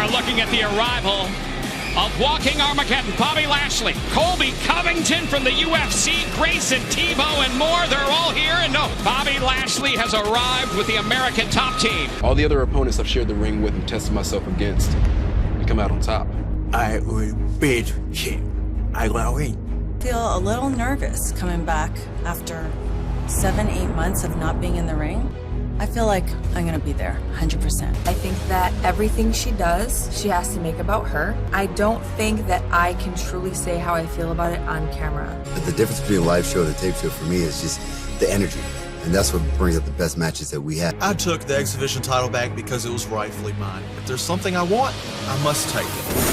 We're looking at the arrival of Walking Armageddon, Bobby Lashley, Colby Covington from the UFC, Grayson, Tebow, and more. They're all here, and no, Bobby Lashley has arrived with the American top team. All the other opponents I've shared the ring with and tested myself against and come out on top. I will beat him. I will win. Feel a little nervous coming back after 7-8 months of not being in the ring. I feel like I'm gonna be there 100%. I think that everything she does, she has to make about her. I don't think that I can truly say how I feel about it on camera. But the difference between a live show and a tape show for me is just the energy. And that's what brings up the best matches that we have. I took the exhibition title back because it was rightfully mine. If there's something I want, I must take it.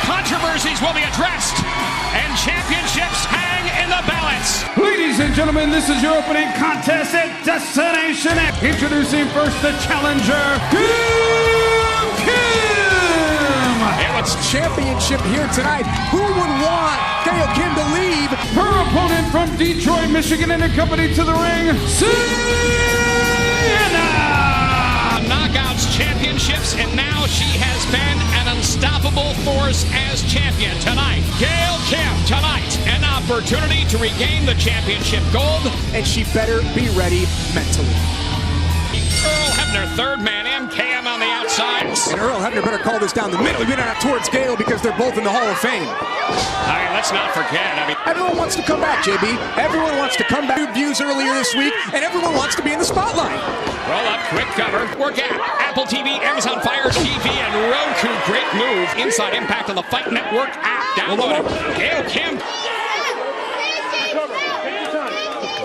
Controversies will be addressed, and championships hang in the balance. Ladies and gentlemen, this is your opening contest at Destination X. Introducing first the challenger, Kim! It's championship here tonight. Who would want Gail Kim to leave? Her opponent from Detroit, Michigan, and accompanied to the ring, Sienna! Knockouts championships, and now she has been an unstoppable force as champion tonight. Gail Kim tonight, an opportunity to regain the championship gold, and she better be ready mentally. Earl Hebner, third man, MKM on the outside. And Earl Hebner better call this down the middle. We're not towards Gail because they're both in the Hall of Fame. I mean, let's not forget. Everyone wants to come back, JB. Everyone wants to come back. Views earlier this week, and everyone wants to be in the spotlight. Roll up, quick cover. Work out. Apple TV, Amazon Fire TV, and Roku. Great move. Inside Impact on the Fight Network app. Download it. Gail Kim.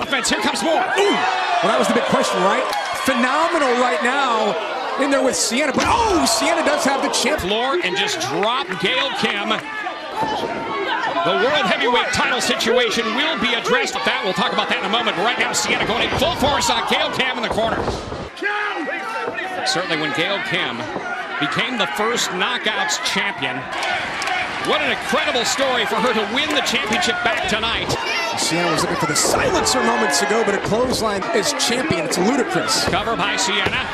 Offense. Here comes more. Ooh. Well, that was the big question, right? Phenomenal right now in there with Sienna, but Sienna does have the champ. Floor and just drop Gail Kim. The World Heavyweight title situation will be addressed with that. We'll talk about that in a moment. Right now, Sienna going in full force on Gail Kim in the corner. Certainly when Gail Kim became the first Knockouts champion, what an incredible story for her to win the championship back tonight. Sienna was looking for the silencer moments ago, but a clothesline as champion. It's ludicrous. Cover by Sienna.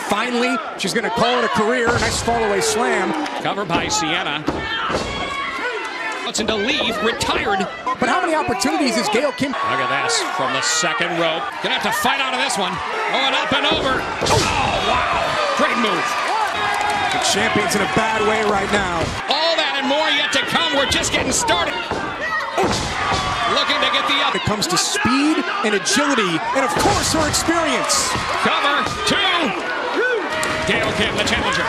Finally, she's going to call it a career. Nice fall-away slam. Cover by Sienna. To leave, retired. But how many opportunities is Gail Kim? Look at this from the second rope. Gonna have to fight out of this one. Going up and over. Oh, wow. Great move. The champion's in a bad way right now. All that and more yet to come. We're just getting started. Looking to get the up. It comes to speed and agility, and of course her experience. Cover two. Gail Kim, the challenger.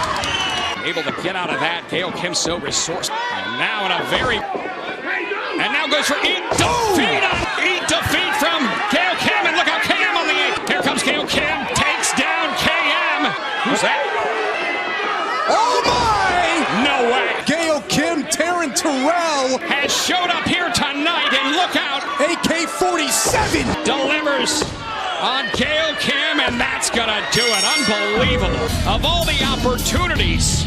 Able to get out of that. Gail Kim so resourceful. And now in a very... And now goes for eat defeat on eat defeat from Gail Kim. And look out, KM on the 8. Here comes Gail Kim. Takes down KM. Who's that? Oh my! No way. Gail Kim, Taryn Terrell has showed up here tonight. And look out. AK-47 delivers on Gail Kim, and that's gonna do it. Unbelievable. Of all the opportunities,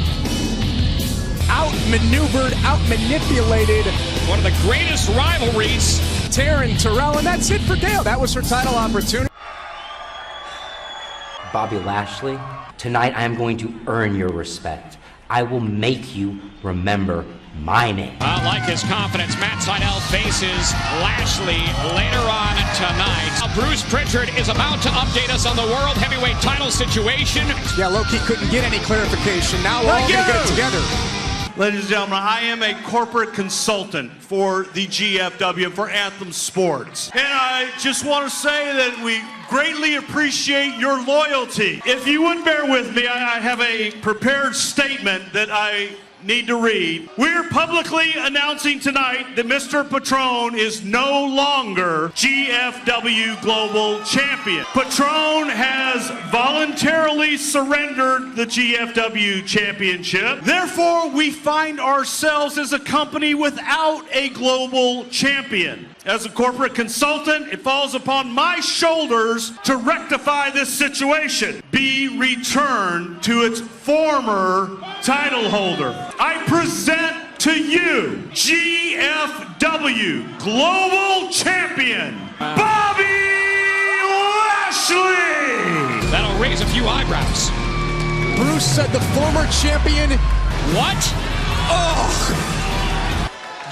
outmaneuvered, outmanipulated. One of the greatest rivalries. Taryn Terrell, and that's it for Gail. That was her title opportunity. Bobby Lashley, tonight I am going to earn your respect. I will make you remember my name. I like his confidence. Matt Sydal faces Lashley later on tonight. Bruce Pritchard is about to update us on the World Heavyweight title situation. Yeah, Loki couldn't get any clarification. Now we're all going to get it together. Ladies and gentlemen, I am a corporate consultant for the GFW and for Anthem Sports. And I just want to say that we greatly appreciate your loyalty. If you would bear with me, I have a prepared statement that I need to read. We're publicly announcing tonight that Mr. Patron is no longer GFW Global Champion. Patron has voluntarily surrendered the GFW Championship. Therefore, we find ourselves as a company without a global champion. As a corporate consultant, it falls upon my shoulders to rectify this situation. Be returned to its former title holder. I present to you, GFW Global Champion, Bobby Lashley! That'll raise a few eyebrows. Bruce said the former champion. What? Oh!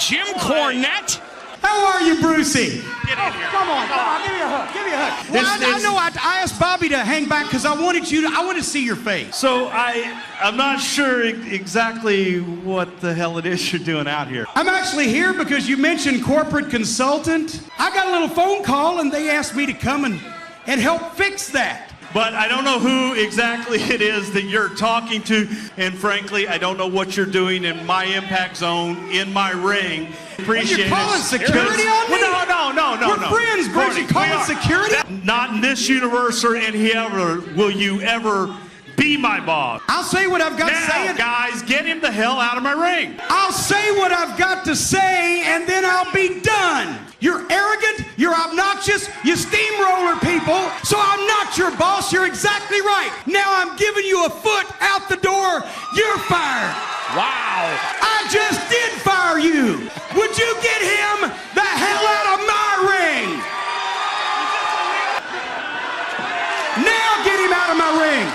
Jim Cornette? How are you, Brucey? Get in here. Come on, give me a hug. Give me a hug. Well, I know I asked Bobby to hang back because I wanted to see your face. So I'm not sure exactly what the hell it is you're doing out here. I'm actually here because you mentioned corporate consultant. I got a little phone call and they asked me to come and help fix that. But I don't know who exactly it is that you're talking to, and frankly, I don't know what you're doing in my impact zone, in my ring. Appreciate You're calling it. security on me? Well, no. We're friends, Bruce. You calling security? Not in this universe or in here will you ever be my boss. I'll say what I've got to say. Now, guys, get him the hell out of my ring. I'll say what I've got to say, and then I'll be done. You're arrogant, you're obnoxious, you steamroller people, so I'm not your boss. You're exactly right. Now I'm giving you a foot out the door. You're fired. Wow. I just did fire you. Would you get him the hell out of my ring? Now get him out of my ring.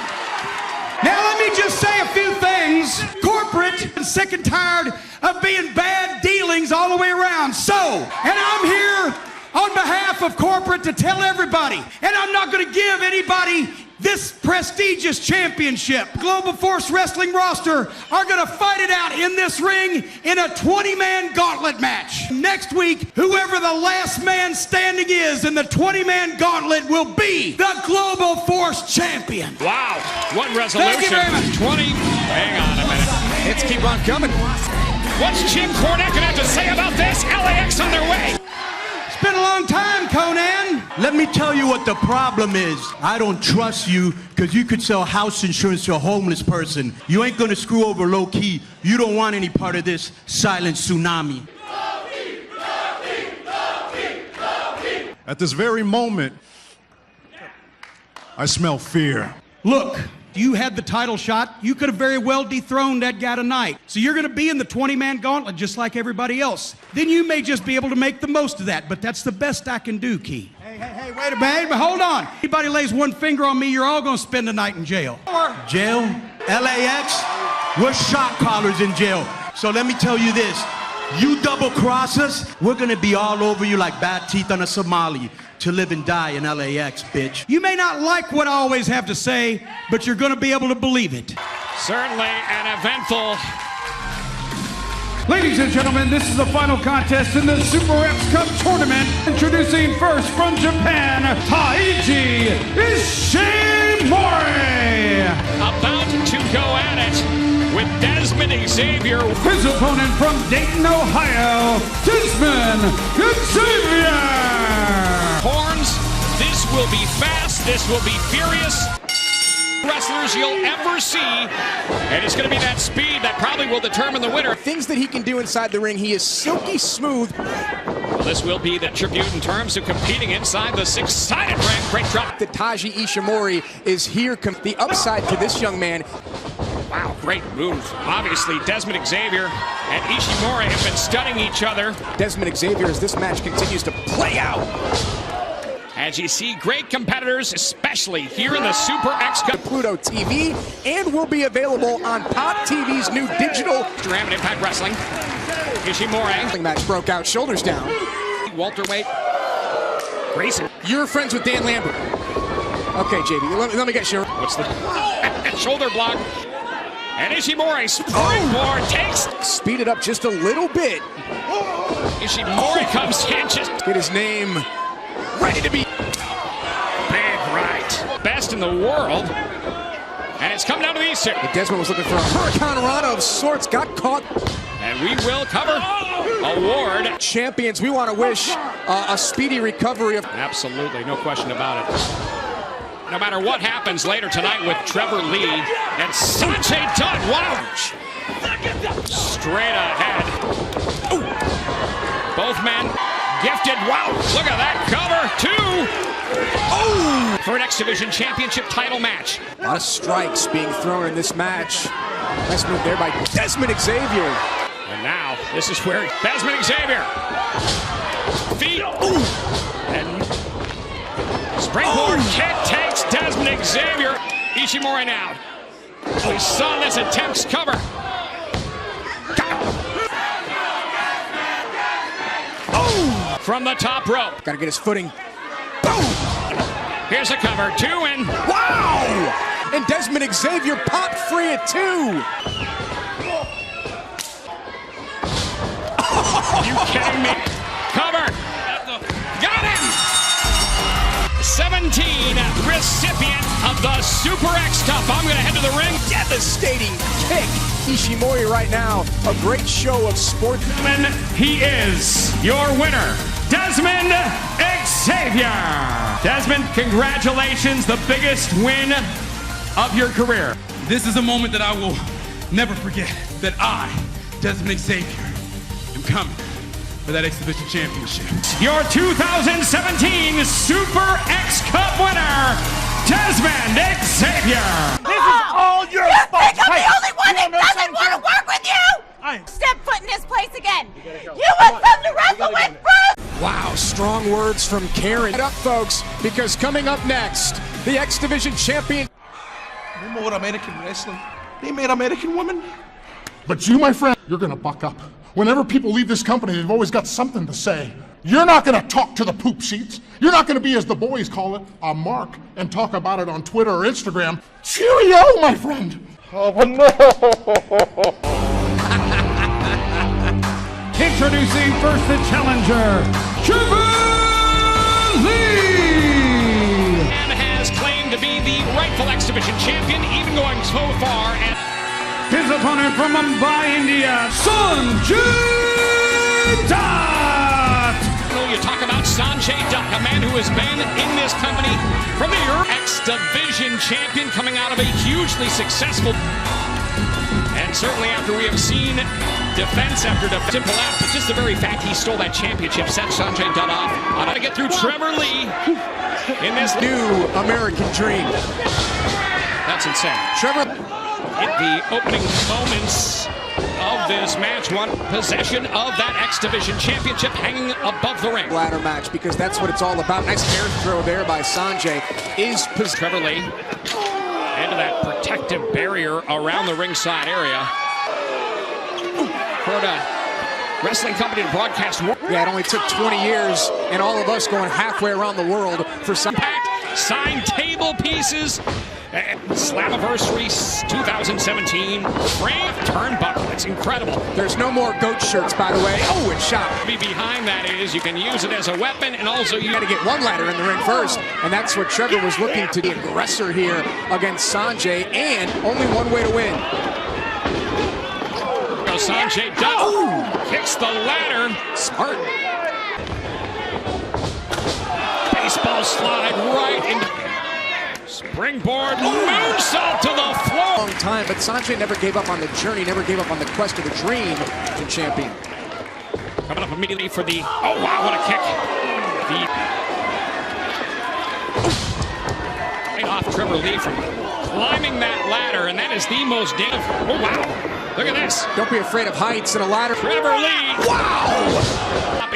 Now let me just say a few things. Corporate is sick and tired of being bad dealings all the way around. So, and I'm here on behalf of corporate to tell everybody, and I'm not going to give anybody this prestigious championship. Global Force Wrestling roster are going to fight it out in this ring in a 20-man gauntlet match. Next week, whoever the last man standing is in the 20-man gauntlet will be the Global Force champion. Wow. What resolution. Thank you very much. 20. Hang on a minute. Hits keep on coming. What's Jim Cornette going to have to say about this? LAX on their way. It's been a long time, Conan. Let me tell you what the problem is. I don't trust you because you could sell house insurance to a homeless person. You ain't gonna screw over low key. You don't want any part of this silent tsunami. At this very moment, I smell fear. Look, you had the title shot. You could have very well dethroned that guy tonight. So you're going to be in the 20-man gauntlet just like everybody else. Then you may just be able to make the most of that, but that's the best I can do, Key. Hey, wait a minute, but hold on. Anybody lays one finger on me, you're all going to spend the night in jail. Jail? LAX? We're shot callers in jail. So let me tell you this. You double cross us, we're gonna be all over you like bad teeth on a Somali to live and die in LAX, bitch. You may not like what I always have to say, but you're gonna be able to believe it. Certainly an eventful. Ladies and gentlemen, this is the final contest in the Super X Cup tournament. Introducing first from Japan, Taiji Ishimori. About to go at it with Desmond Xavier. His opponent from Dayton, Ohio, Desmond Xavier. Horns, this will be fast, this will be furious. Wrestlers you'll ever see, and it's going to be that speed that probably will determine the winner. Things that he can do inside the ring, he is silky smooth. Well, this will be the tribute in terms of competing inside the six-sided ring. Great drop. That Taiji Ishimori is here. The upside to this young man. Wow, great move. Obviously, Desmond Xavier and Ishimori have been studying each other. Desmond Xavier, as this match continues to play out. As you see, great competitors, especially here in the Super X Cup. Pluto TV, and will be available on Pop TV's new digital. Ram and Impact Wrestling. Ishimori. Match broke out, shoulders down. Welterweight. Grayson. You're friends with Dan Lambert. Okay, JB, let me get you. What's the shoulder block? And Ishimori springboard takes. Speed it up just a little bit. Ishimori comes in, just get his name ready to be. Big right. Best in the world. And it's coming down to these two. Desmond was looking for a Hurricane Rana of sorts, got caught. And we will cover award. Champions, we want to wish a speedy recovery of. Absolutely, no question about it. No matter what happens later tonight with Trevor Lee and Sanjay Dutt. Wow. Straight ahead. Ooh. Both men gifted. Wow. Look at that cover. Two. Oh. For an X Division Championship title match. A lot of strikes being thrown in this match. Nice move there by Desmond Xavier. And now, this is where Desmond Xavier. Feet. Ooh. And springboard kick takes Desmond Xavier. Ishimori now. We saw this attempts cover. Oh! From the top rope. Got to get his footing. Boom! Here's a cover. 2 and... Wow! And Desmond Xavier popped free at 2. Are you kidding me? Cover. Got him! 17, recipient of the Super X Cup. I'm going to head to the ring. Devastating kick. Ishimori right now. A great show of sport. And he is your winner, Desmond Xavier. Desmond, congratulations. The biggest win of your career. This is a moment that I will never forget. That I, Desmond Xavier, am coming for that exhibition championship. Your 2017 Super X Cup winner, Desmond Xavier. This is all your fault. I'm the only one that doesn't want to work with you! Step foot in this place again! You will come to wrestle with Bruce! Wow, strong words from Karen. Get up, folks, because coming up next, the X Division champion. You know what American wrestling? They made American women. But you, my friend, you're gonna buck up. Whenever people leave this company, they've always got something to say. You're not gonna talk to the poop sheets. You're not gonna be, as the boys call it, a mark and talk about it on Twitter or Instagram. Cheerio, my friend. Oh no! Introducing first the challenger, Trevor Lee! And has claimed to be the rightful X Division champion, even going so far as his opponent from Mumbai, India, Sanjay Dutt! You talk about Sanjay Dutt, a man who has been in this company from the year. X Division champion coming out of a hugely successful. And certainly after we have seen defense after defense, simple out, but just the very fact he stole that championship set Sanjay Dutt off. On how to get through Trevor Lee in this new American dream. That's insane. Trevor, in the opening moments of this match, won possession of that X Division championship hanging above the ring. Ladder match, because that's what it's all about. Nice air throw there by Sanjay. Is Trevor Lee into that protective barrier around the ringside area. For the wrestling company to broadcast. Yeah, it only took 20 years and all of us going halfway around the world for some signed table pieces. Slammiversary 2017 frame turnbuckle. It's incredible. There's no more goat shirts, by the way. Oh, it's shot. Behind that is you can use it as a weapon, and also you got to get one ladder in the ring first, and that's what Trevor was looking to. The aggressor here against Sanjay, and only one way to win. Sanjay Dutt kicks the ladder. Smart. Baseball slide right into. Springboard moonsault to the floor. Long time, but Sanjay never gave up on the journey, never gave up on the quest of the dream to champion. Coming up immediately for the. Oh wow, what a kick! Right off Trevor Lee from climbing that ladder, and that is the most damn. Oh wow! Look at this. Don't be afraid of heights and a ladder. Trevor Lee. Wow!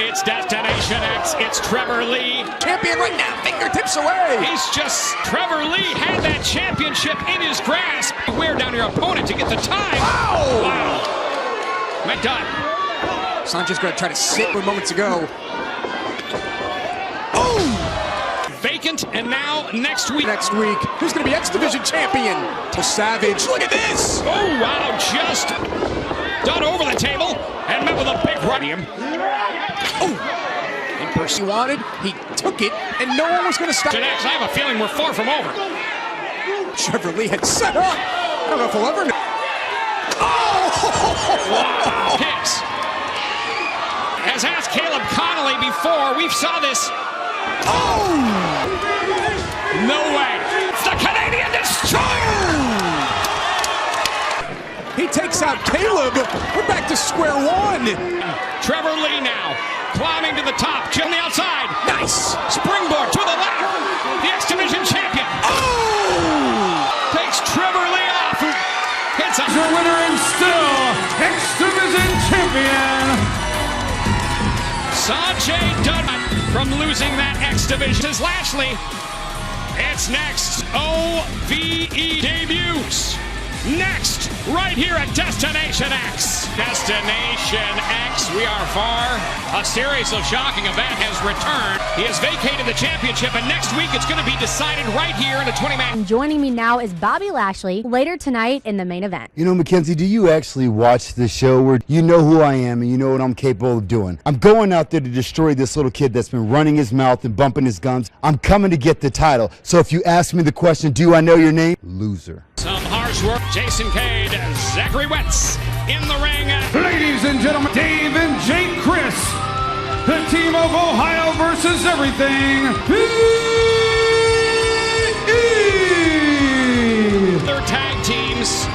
It's Destination X. It's Trevor Lee. Champion right now. Fingertips away. He's just. Trevor Lee had that championship in his grasp. Wear down your opponent to get the time. Wow! Wow. Mike Dutt. Sanjay's going to try to sit where moments ago. Oh! Vacant, and now next week. Next week, who's going to be X Division champion? To Savage. Look at this! Oh, wow, just done over the table and met with a big radium. Oh! In person he wanted, he took it, and no one was going to stop it. I have a feeling we're far from over. Trevor Lee had set up. I don't know if we'll ever know. Oh! Wow, kicks. As asked Caleb Connolly before, we saw this. Oh! No way! It's the Canadian Destroyer! He takes out Caleb. We're back to square one. Trevor Lee now climbing to the top. On the outside. Nice. Springboard to the left. The X Division champion. Oh! Takes Trevor Lee off. Hits a winner and still X Division champion. Dudman from losing that X division. This is Lashley. It's next. OVE debuts. Next, right here at Destination X. Destination X, we are far. A series of shocking events has returned. He has vacated the championship, and next week it's going to be decided right here in the 20-man. Joining me now is Bobby Lashley, later tonight in the main event. You know, Mackenzie, do you actually watch the show where you know who I am and you know what I'm capable of doing? I'm going out there to destroy this little kid that's been running his mouth and bumping his gums. I'm coming to get the title. So if you ask me the question, do I know your name? Loser. Some harsh work. Jason Cade, Zachary Wentz in the ring. Ladies and gentlemen, Dave and Jake Chris, the team of Ohio versus everything. Their tag teams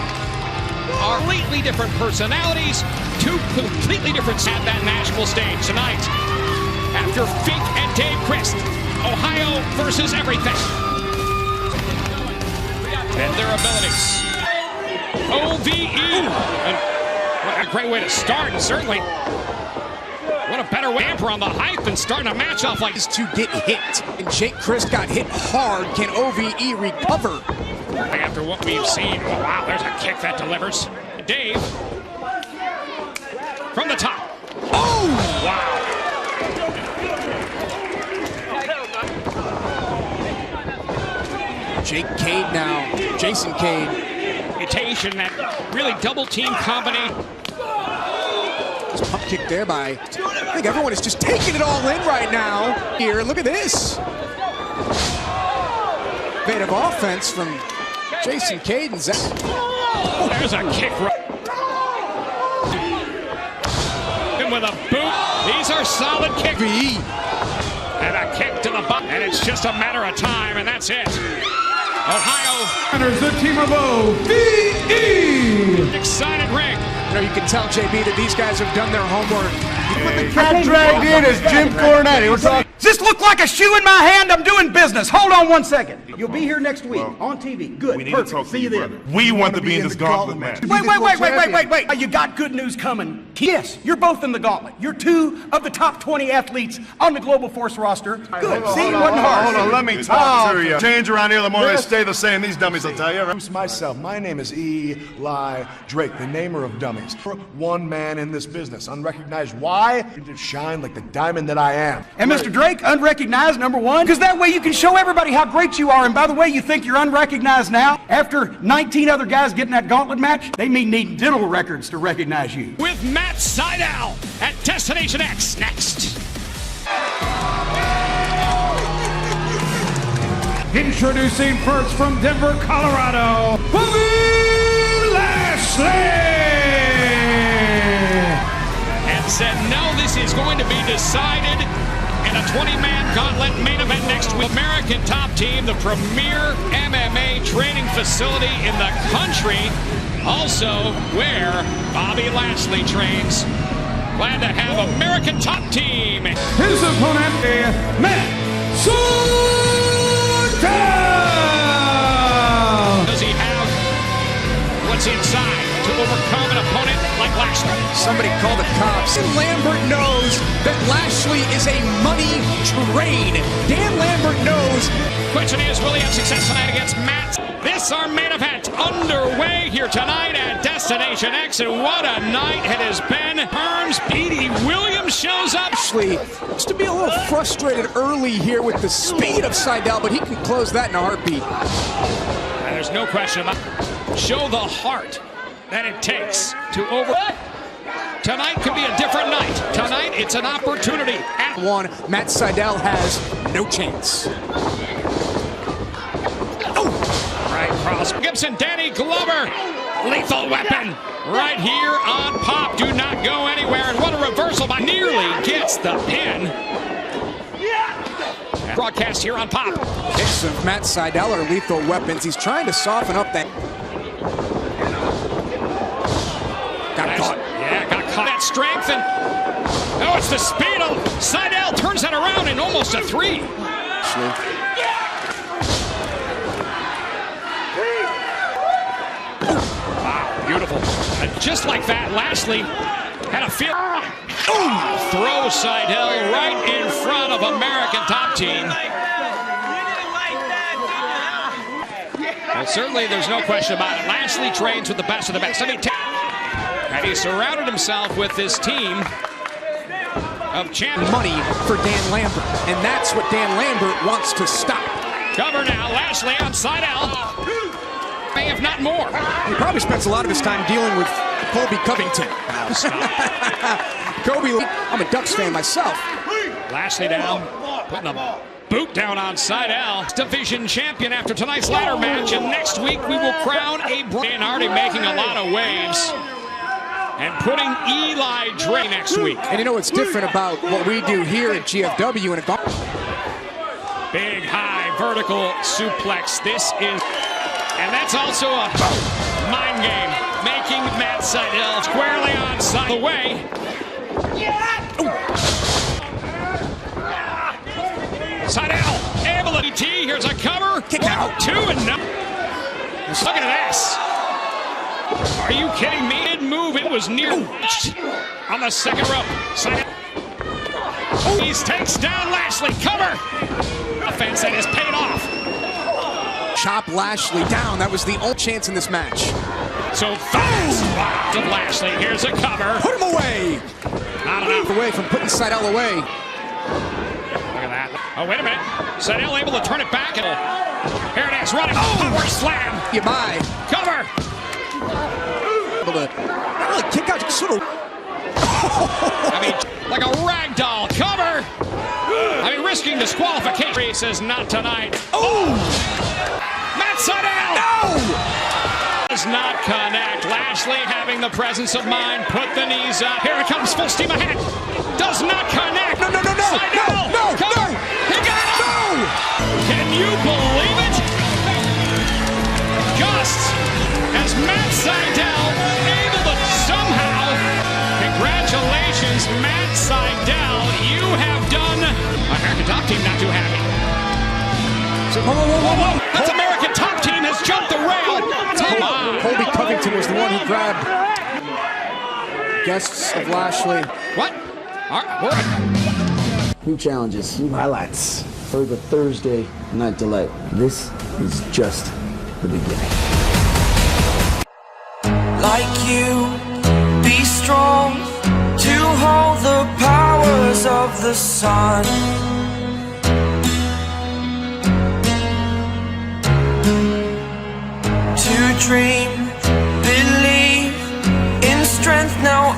are completely different personalities, two completely different at that national stage tonight. After Fink and Dave Christ, Ohio versus everything. And their abilities. OVE. And what a great way to start, and certainly what a better way on the hype than starting a match off like this. To get hit, and Jake Chris got hit hard. Can OVE recover? After what we've seen, oh wow, there's a kick that delivers. Dave from the top. Oh wow! Jake Cade now, Jason Cade. Mutation, that really double team combination. This pump kick there by, I think everyone is just taking it all in right now. Here, look at this. Bit of offense from Jason Cade and Zach. Oh, there's a kick. And with a boot, these are solid kicks. And a kick to the butt, and it's just a matter of time, and that's it. Ohio enters the team of OVE. Excited ring. You know, you can tell, JB, that these guys have done their homework. The cat dragged in is Jim Cornette. We're talking. Does this look like a shoe in my hand? I'm doing business. Hold on one second. You'll be here next week on TV. Good. Perfect. See you then. We want to be in this gauntlet match. Wait. You got good news coming. Yes, you're both in the gauntlet. You're two of the top 20 athletes on the Global Force roster. Good. See, it wasn't hard. Hold on, let me talk to you. Change around here, the more they stay the same. These dummies will tell you. Introduce myself. My name is Eli Drake, the namer of dummies. One man in this business, unrecognized. Why? To shine like the diamond that I am. And Mr. Drake, unrecognized, number one, because that way you can show everybody how great you are. And by the way, you think you're unrecognized now? After 19 other guys getting that gauntlet match, they mean needing dental records to recognize you. With Matt Sydal at Destination X next. Introducing first from Denver, Colorado, Bobby Lashley! And said, no, this is going to be decided in a 20-man gauntlet main event next week. American Top Team, the premier MMA training facility in the country, also where Bobby Lashley trains. Glad to have American Top Team. His opponent, Matt Sydal! Does he have what's inside to overcome an opponent like Lashley? Somebody call the cops. Lambert knows that Lashley is a money train. Dan Lambert knows. Question is, will he have success tonight against Matt? This our main event underway here tonight at Destination X, and what a night it has been. Herms, Petey Williams shows up. Lashley just to be a little frustrated early here with the speed of Sydal, but he can close that in a heartbeat. And there's no question about it. Show the heart that it takes to over. Tonight could be a different night. Tonight, it's an opportunity. At one, Matt Sydal has no chance. Right cross. Gibson, Danny Glover. Lethal weapon right here on Pop. Do not go anywhere. And what a reversal by nearly gets the pin. Broadcast here on Pop. Kicks of Matt Sydal are lethal weapons. He's trying to soften up that. Got caught. Yeah, got caught. That strength and oh, it's the speed of Sydal turns that around in almost a 3. Wow, beautiful. And just like that, Lashley Had a feel. Throw Seidel right in front of American Top Team. Well, certainly there's no question about it. Lashley trains with the best of the best. And he surrounded himself with this team of champions. Money for Dan Lambert, and that's what Dan Lambert wants to stop. Cover now, Lashley on Seidel. If not more. He probably spends a lot of his time dealing with Colby Covington. Kobe, I'm a Ducks fan myself. Lashley down, putting a boot down on Seidel. Division champion after tonight's ladder match, and next week we will crown a Brian Hardy, making a lot of waves and putting Eli Drake next week. And you know what's different about what we do here at GFW and big high vertical suplex. This is, and that's also a mind game, making Matt Seidel squarely on side the way. Seidel able to DT. Here's a cover. Kick out. 2 and no. Look at this. Are you kidding me? Mid move. It was near on the second rope. Seidel. He takes down Lashley. Cover. Offense that is paid off. Chop Lashley down. That was the only chance in this match. So fast of Lashley. Here's a cover. Put him away. Not enough. Away from putting Seidel away. Look at that. Oh, wait a minute. Seidel able to turn it back. And here it is. Running. Power slam. You buy. Cover. Able to not really kick out. Just sort of. I mean, like a rag doll. Cover. I mean, risking disqualification. He says not tonight. Oh! Matt Seidel! No! Does not connect. Lashley having the presence of mind. Put the knees up. Here it comes, full steam ahead. Does not connect. No! Seidel! No! Cover. He got it! No! Can you believe it? Just as Matt Seidel able to somehow, congratulations, Matt Seidel, you have done. American Top Team not too happy. Whoa. That's American Top Team has jumped the rail. Colby Covington was the one who grabbed guests of Lashley. What? All right. New challenges, new highlights for the Thursday Night Delight. This is just the beginning. Like you, be strong to hold the powers of the sun. To dream, believe in strength. Now